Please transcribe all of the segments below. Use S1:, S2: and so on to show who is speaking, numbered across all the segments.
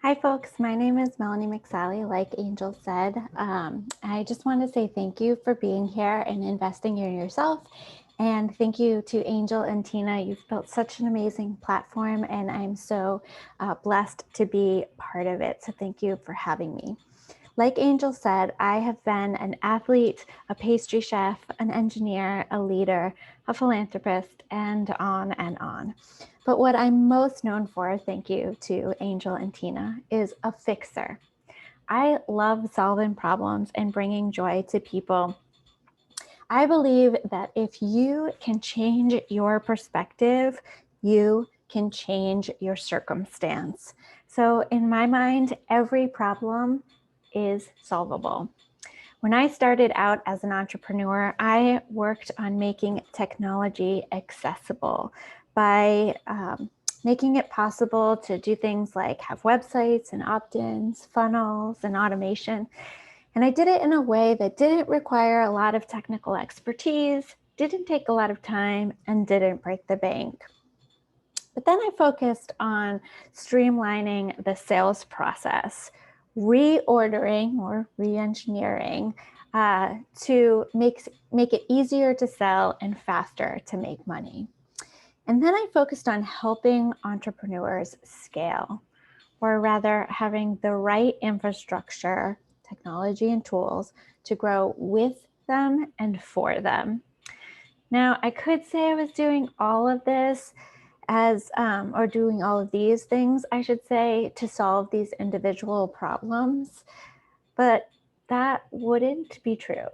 S1: Hi folks, my name is Melanie McSally, like Angel said. I just want to say thank you for being here and investing in yourself. And thank you to Angel and Tina. You've built such an amazing platform and I'm so blessed to be part of it. So thank you for having me. Like Angel said, I have been an athlete, a pastry chef, an engineer, a leader, a philanthropist, and on. But what I'm most known for, thank you to Angel and Tina, is a fixer. I love solving problems and bringing joy to people. I believe that if you can change your perspective, you can change your circumstance. So in my mind, every problem is solvable. When I started out as an entrepreneur, I worked on making technology accessible by making it possible to do things like have websites and opt-ins, funnels, and automation. And I did it in a way that didn't require a lot of technical expertise, didn't take a lot of time, and didn't break the bank. But then I focused on streamlining the sales process, reordering or re-engineering to make it easier to sell and faster to make money. And then I focused on helping entrepreneurs scale, or rather having the right infrastructure, technology, and tools to grow with them and for them. Now, I could say I was doing all of this or doing all of these things, I should say, to solve these individual problems, but that wouldn't be true.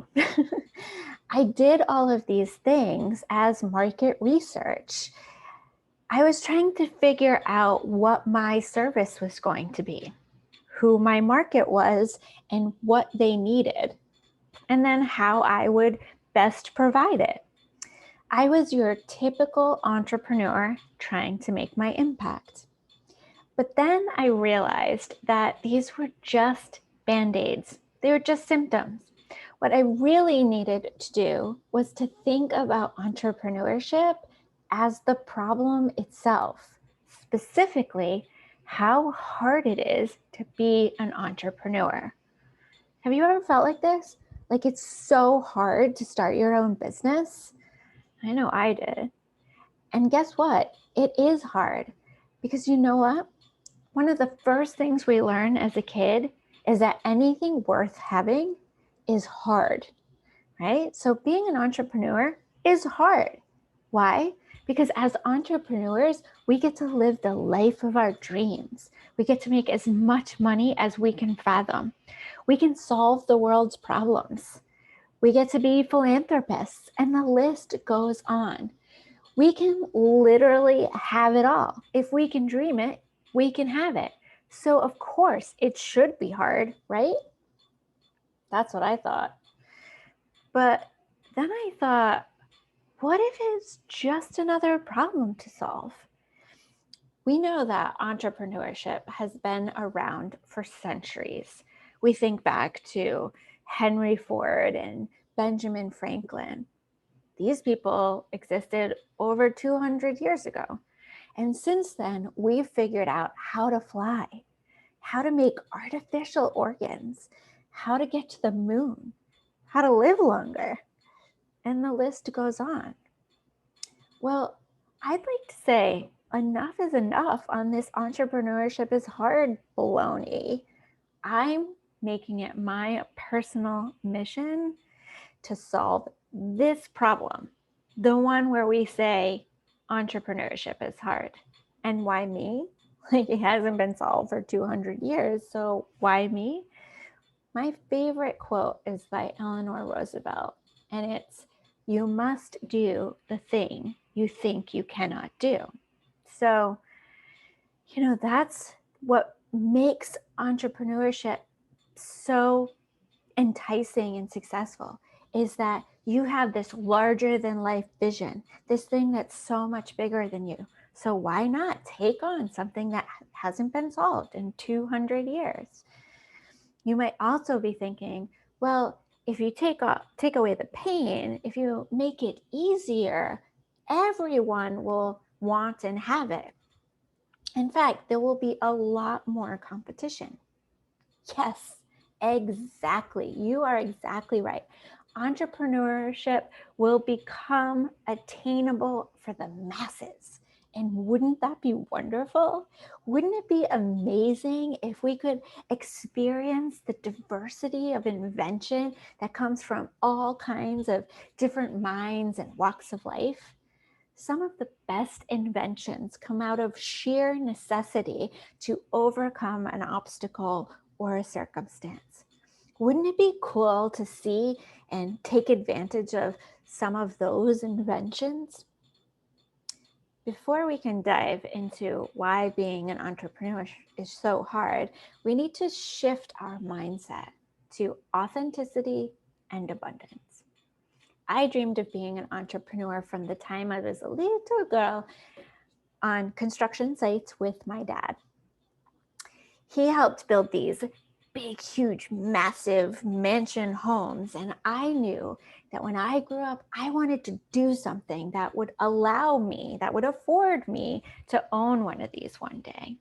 S1: I did all of these things as market research. I was trying to figure out what my service was going to be, who my market was, and what they needed, and then how I would best provide it. I was your typical entrepreneur trying to make my impact. But then I realized that these were just Band-Aids. They were just symptoms. What I really needed to do was to think about entrepreneurship as the problem itself, specifically how hard it is to be an entrepreneur. Have you ever felt like this? Like it's so hard to start your own business? I know I did. And guess what? It is hard because you know what? One of the first things we learn as a kid is that anything worth having is hard, right? So being an entrepreneur is hard. Why? Because as entrepreneurs, we get to live the life of our dreams. We get to make as much money as we can fathom. We can solve the world's problems. We get to be philanthropists, and the list goes on. We can literally have it all. If we can dream it, we can have it. So of course it should be hard, right? That's what I thought. But then I thought, what if it's just another problem to solve? We know that entrepreneurship has been around for centuries. We think back to Henry Ford and Benjamin Franklin. These people existed over 200 years ago. And since then, we've figured out how to fly, how to make artificial organs, how to get to the moon, how to live longer, and the list goes on. Well, I'd like to say enough is enough on this entrepreneurship is hard baloney. I'm making it my personal mission to solve this problem, the one where we say entrepreneurship is hard. And why me? Like it hasn't been solved for 200 years, so why me? My favorite quote is by Eleanor Roosevelt, and it's, "You must do the thing you think you cannot do." So, that's what makes entrepreneurship so enticing and successful, is that you have this larger than life vision, this thing that's so much bigger than you. So why not take on something that hasn't been solved in 200 years? You might also be thinking, well, if you take away the pain, if you make it easier, everyone will want and have it. In fact, there will be a lot more competition. Yes, exactly. You are exactly right. Entrepreneurship will become attainable for the masses. And wouldn't that be wonderful? Wouldn't it be amazing if we could experience the diversity of invention that comes from all kinds of different minds and walks of life? Some of the best inventions come out of sheer necessity to overcome an obstacle or a circumstance. Wouldn't it be cool to see and take advantage of some of those inventions? Before we can dive into why being an entrepreneur is so hard, we need to shift our mindset to authenticity and abundance. I dreamed of being an entrepreneur from the time I was a little girl on construction sites with my dad. He helped build these big, huge, massive mansion homes. And I knew that when I grew up, I wanted to do something that would allow me, that would afford me to own one of these one day.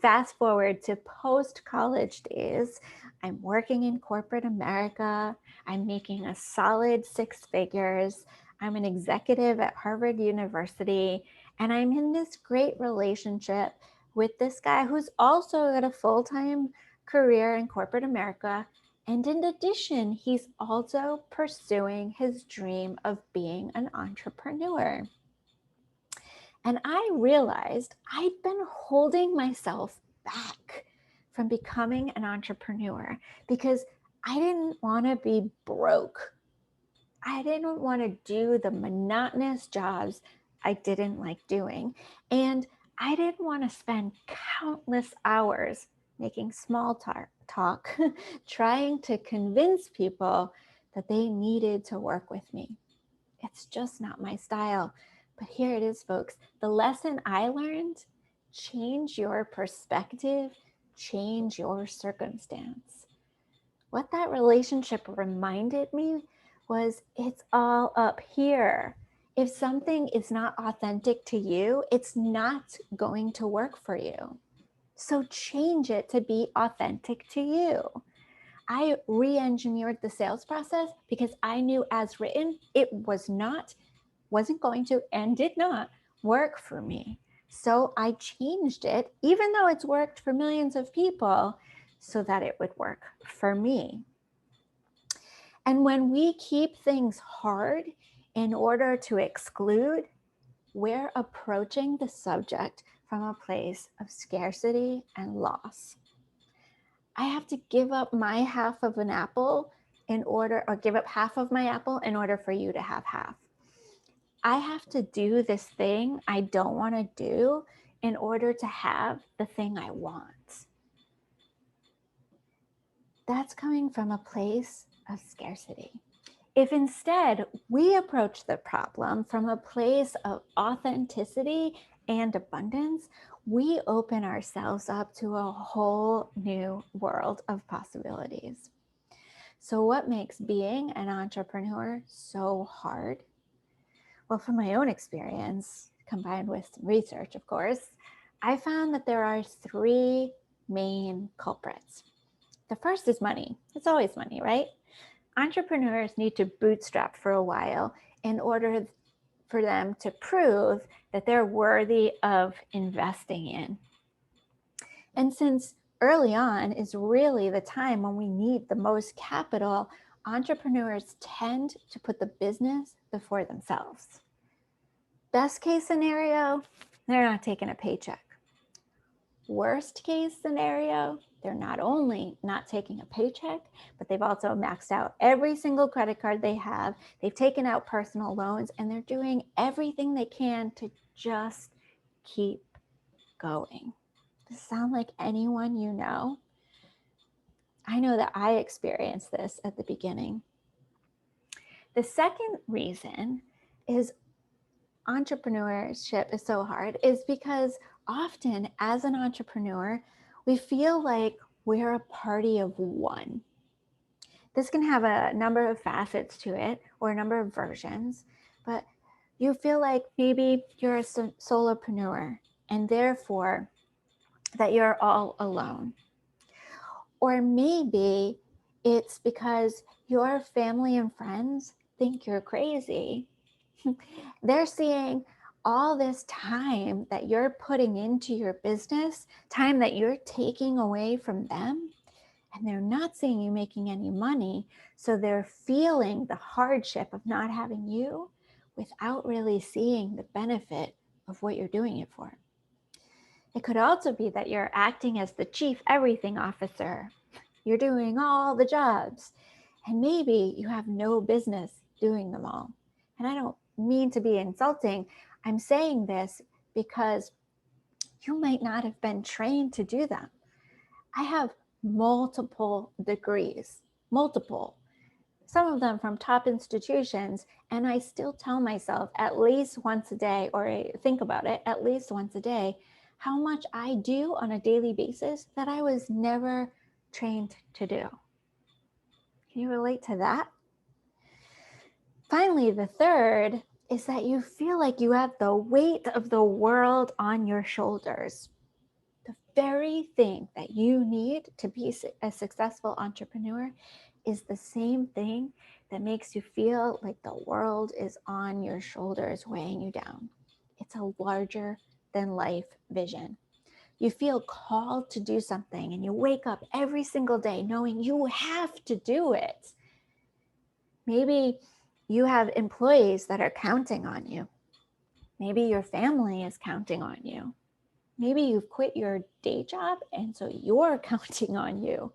S1: Fast forward to post-college days, I'm working in corporate America. I'm making a solid 6 figures. I'm an executive at Harvard University, and I'm in this great relationship with this guy who's also got a full-time career in corporate America. And in addition, he's also pursuing his dream of being an entrepreneur. And I realized I'd been holding myself back from becoming an entrepreneur because I didn't want to be broke. I didn't want to do the monotonous jobs I didn't like doing. And I didn't want to spend countless hours making small talk trying to convince people that they needed to work with me. It's just not my style. But here it is, folks. The lesson I learned: change your perspective, change your circumstance. What that relationship reminded me was it's all up here. If something is not authentic to you, it's not going to work for you. So change it to be authentic to you. I re-engineered the sales process because I knew as written, it wasn't going to and did not work for me. So I changed it, even though it's worked for millions of people, so that it would work for me. And when we keep things hard in order to exclude, we're approaching the subject from a place of scarcity and loss. I have to give up my half of an apple or give up half of my apple in order for you to have half. I have to do this thing I don't want to do in order to have the thing I want. That's coming from a place of scarcity. If instead we approach the problem from a place of authenticity and abundance, we open ourselves up to a whole new world of possibilities. So what makes being an entrepreneur so hard? Well, from my own experience, combined with some research, of course, I found that there are 3 main culprits. The first is money. It's always money, right? Entrepreneurs need to bootstrap for a while in order for them to prove that they're worthy of investing in. And since early on is really the time when we need the most capital, entrepreneurs tend to put the business before themselves. Best case scenario, they're not taking a paycheck. Worst case scenario, they're not only not taking a paycheck, but they've also maxed out every single credit card they have. They've taken out personal loans, and they're doing everything they can to just keep going. Does it sound like anyone you know? I know that I experienced this at the beginning. The second reason is entrepreneurship is so hard is because often as an entrepreneur, we feel like we're a party of one. This can have a number of facets to it or a number of versions, but you feel like maybe you're a solopreneur and therefore that you're all alone. Or maybe it's because your family and friends think you're crazy. They're seeing all this time that you're putting into your business, time that you're taking away from them, and they're not seeing you making any money. So they're feeling the hardship of not having you without really seeing the benefit of what you're doing it for. It could also be that you're acting as the chief everything officer. You're doing all the jobs, and maybe you have no business doing them all. And I don't mean to be insulting. I'm saying this because you might not have been trained to do them. I have multiple degrees, multiple, some of them from top institutions, and I still tell myself at least once a day, or I think about it at least once a day, how much I do on a daily basis that I was never trained to do. Can you relate to that? Finally, the third is that you feel like you have the weight of the world on your shoulders. The very thing that you need to be a successful entrepreneur is the same thing that makes you feel like the world is on your shoulders, weighing you down. It's a larger than life vision. You feel called to do something, and you wake up every single day knowing you have to do it. Maybe you have employees that are counting on you. Maybe your family is counting on you. Maybe you've quit your day job and so you're counting on you.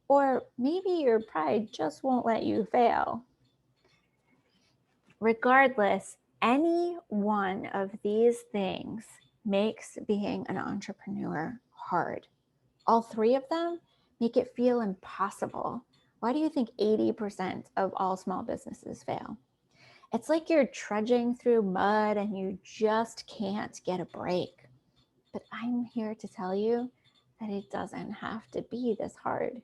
S1: Or maybe your pride just won't let you fail. Regardless, any one of these things makes being an entrepreneur hard. All three of them make it feel impossible. Why do you think 80% of all small businesses fail? It's like you're trudging through mud and you just can't get a break. But I'm here to tell you that it doesn't have to be this hard.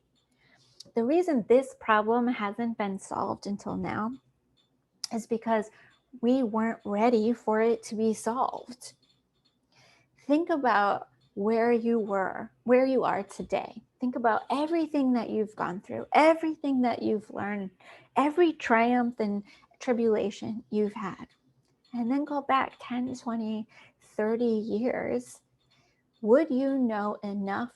S1: The reason this problem hasn't been solved until now is because we weren't ready for it to be solved. Think about where you are today. Think about everything that you've gone through, everything that you've learned, every triumph and tribulation you've had. And then go back 10, 20, 30 years. Would you know enough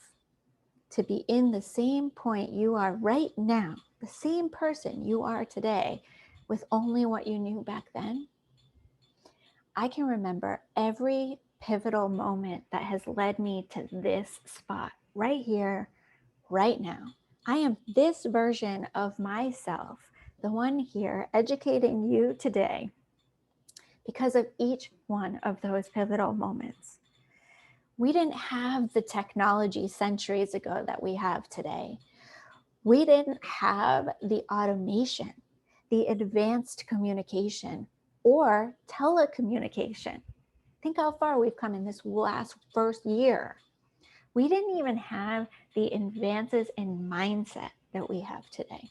S1: to be in the same point you are right now, the same person you are today, with only what you knew back then? I can remember every pivotal moment that has led me to this spot right here, right now. I am this version of myself, the one here educating you today, because of each one of those pivotal moments. We didn't have the technology centuries ago that we have today. We didn't have the automation, the advanced communication, or telecommunication. Think how far we've come in this first year. We didn't even have the advances in mindset that we have today.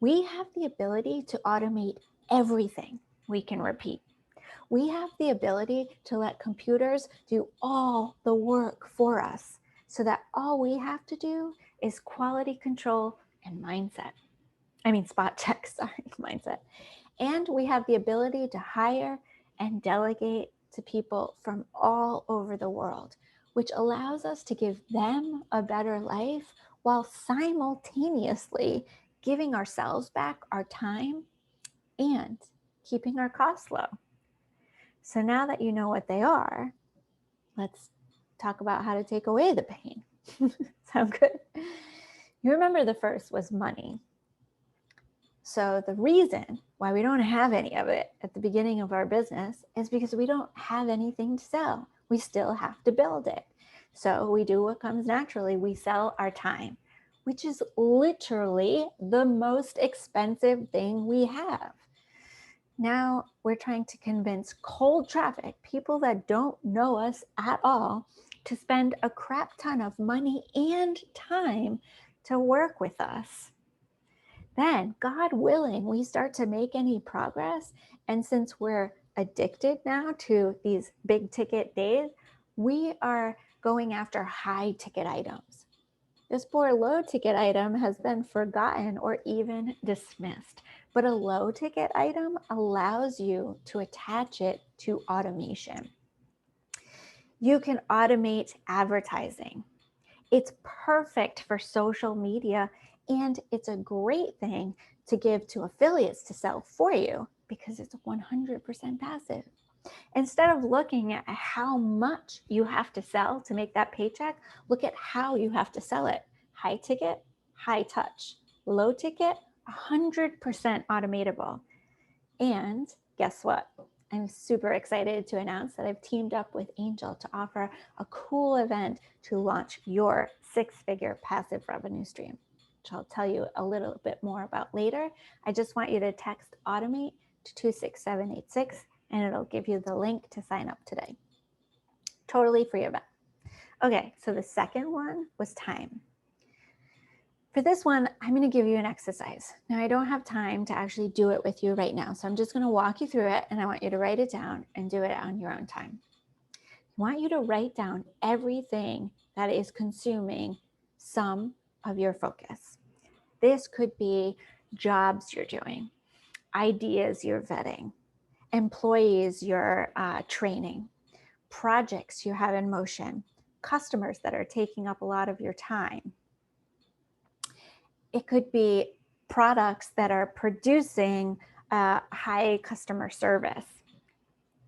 S1: We have the ability to automate everything we can repeat. We have the ability to let computers do all the work for us so that all we have to do is quality control and spot check, mindset. And we have the ability to hire and delegate to people from all over the world, which allows us to give them a better life while simultaneously giving ourselves back our time and keeping our costs low. So now that you know what they are, let's talk about how to take away the pain. Sound good? You remember the first was money. So the reason why we don't have any of it at the beginning of our business is because we don't have anything to sell. We still have to build it. So we do what comes naturally. We sell our time, which is literally the most expensive thing we have. Now we're trying to convince cold traffic, people that don't know us at all, to spend a crap ton of money and time to work with us. Then, God willing, we start to make any progress. And since we're addicted now to these big ticket days, We are going after high ticket items. This poor low ticket item has been forgotten or even dismissed, but a low ticket item allows you to attach it to automation. You can automate advertising. It's perfect for social media, and it's a great thing to give to affiliates to sell for you because it's 100% passive. Instead of looking at how much you have to sell to make that paycheck, look at how you have to sell it. High ticket, high touch. Low ticket, 100% automatable. And guess what? I'm super excited to announce that I've teamed up with Angel to offer a cool event to launch your 6-figure passive revenue stream, which I'll tell you a little bit more about later. I just want you to text automate to 26786 and it'll give you the link to sign up today. Totally free event. Okay, so the second one was time. For this one, I'm going to give you an exercise. Now, I don't have time to actually do it with you right now, so I'm just going to walk you through it, and I want you to write it down and do it on your own time. I want you to write down everything that is consuming some of your focus. This could be jobs you're doing, ideas you're vetting, employees you're training, projects you have in motion, customers that are taking up a lot of your time. It could be products that are producing high customer service.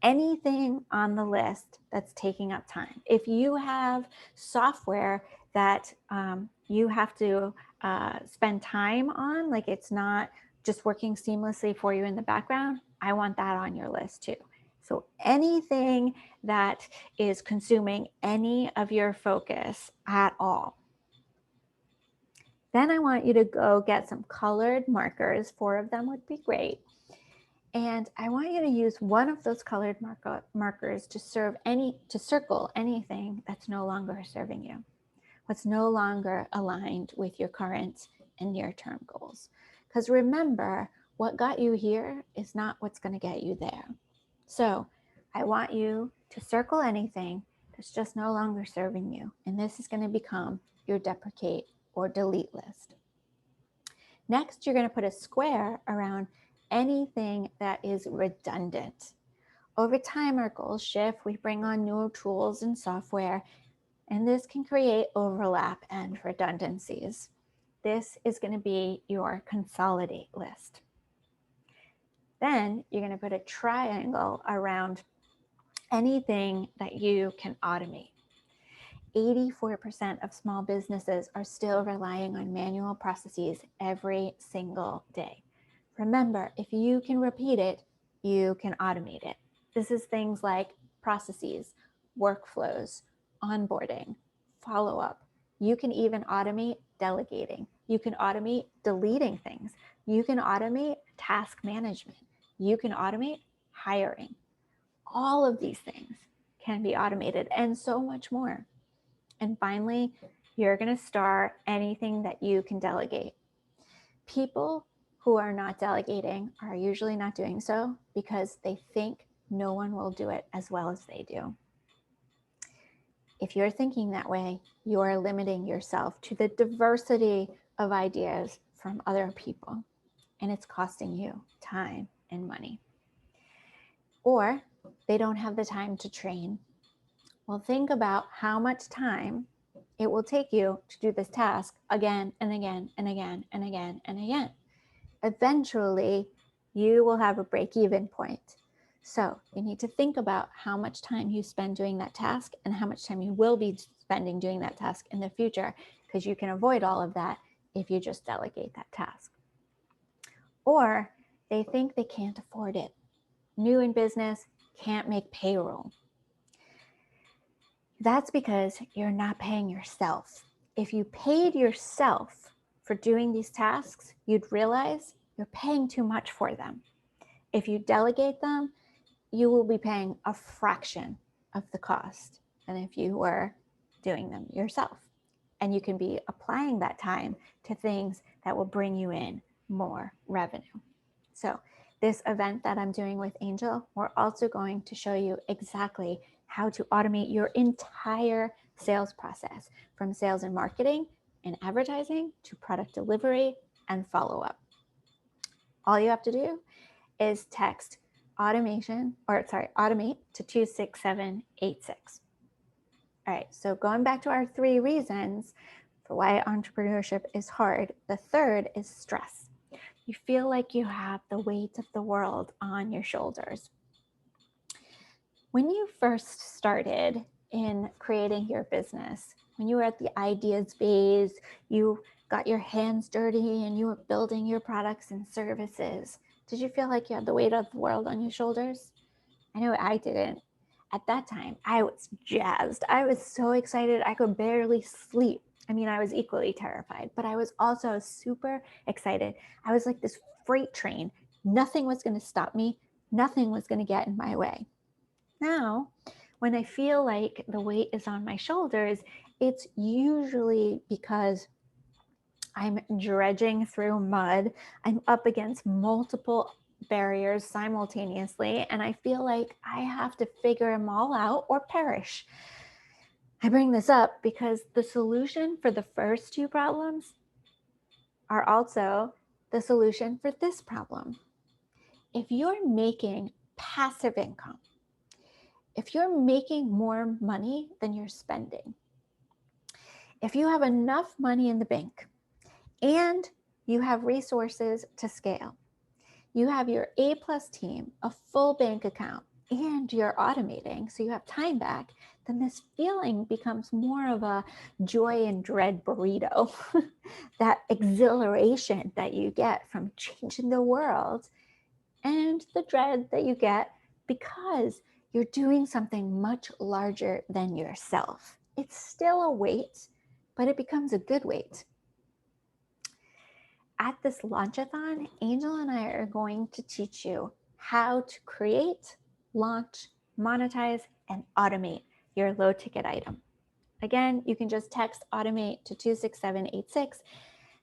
S1: Anything on the list that's taking up time. If you have software that you have to spend time on, like it's not just working seamlessly for you in the background, I want that on your list too. So anything that is consuming any of your focus at all. Then I want you to go get some colored markers. 4 of them would be great. And I want you to use one of those colored markers to circle anything that's no longer serving you, what's no longer aligned with your current and near-term goals. Because remember, what got you here is not what's going to get you there. So I want you to circle anything that's just no longer serving you. And this is going to become your deprecate or delete list. Next, you're going to put a square around anything that is redundant. Over time, our goals shift. We bring on new tools and software, and this can create overlap and redundancies. This is going to be your consolidate list. Then you're going to put a triangle around anything that you can automate. 84% of small businesses are still relying on manual processes every single day. Remember, if you can repeat it, you can automate it. This is things like processes, workflows, onboarding, follow-up. You can even automate delegating. You can automate deleting things. You can automate task management. You can automate hiring. All of these things can be automated and so much more. And finally, you're going to star anything that you can delegate. People who are not delegating are usually not doing so because they think no one will do it as well as they do. If you're thinking that way, you are limiting yourself to the diversity of ideas from other people, and it's costing you time and money. Or they don't have the time to train. Well, think about how much time it will take you to do this task again and again and again and again and again. Eventually, you will have a break-even point. So you need to think about how much time you spend doing that task and how much time you will be spending doing that task in the future, because you can avoid all of that if you just delegate that task. Or they think they can't afford it. New in business, can't make payroll. That's because you're not paying yourself. If you paid yourself for doing these tasks, you'd realize you're paying too much for them. If you delegate them, you will be paying a fraction of the cost than if you were doing them yourself. And you can be applying that time to things that will bring you in more revenue. So this event that I'm doing with Angel, we're also going to show you exactly how to automate your entire sales process, from sales and marketing and advertising to product delivery and follow-up. All you have to do is text automate to 26786. All right, so going back to our 3 reasons for why entrepreneurship is hard, the third is stress. You feel like you have the weight of the world on your shoulders. When you first started in creating your business, when you were at the ideas phase, you got your hands dirty and you were building your products and services, did you feel like you had the weight of the world on your shoulders? I know I didn't. At that time, I was jazzed. I was so excited. I could barely sleep. I mean, I was equally terrified, but I was also super excited. I was like this freight train. Nothing was going to stop me. Nothing was going to get in my way. Now, when I feel like the weight is on my shoulders, it's usually because I'm dredging through mud. I'm up against multiple barriers simultaneously, and I feel like I have to figure them all out or perish. I bring this up because the solution for the first 2 problems are also the solution for this problem. If you're making passive income, if you're making more money than you're spending, if you have enough money in the bank and you have resources to scale, you have your A+ team, a full bank account, and you're automating, so you have time back, then this feeling becomes more of a joy and dread burrito. That exhilaration that you get from changing the world, and the dread that you get because you're doing something much larger than yourself. It's still a weight, but it becomes a good weight. At this launchathon, Angel and I are going to teach you how to create, launch, monetize, and automate your low ticket item. Again, you can just text automate to 26786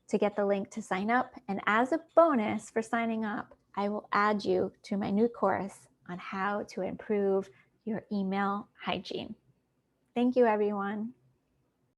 S1: to get the link to sign up. And as a bonus for signing up, I will add you to my new course on how to improve your email hygiene. Thank you, everyone.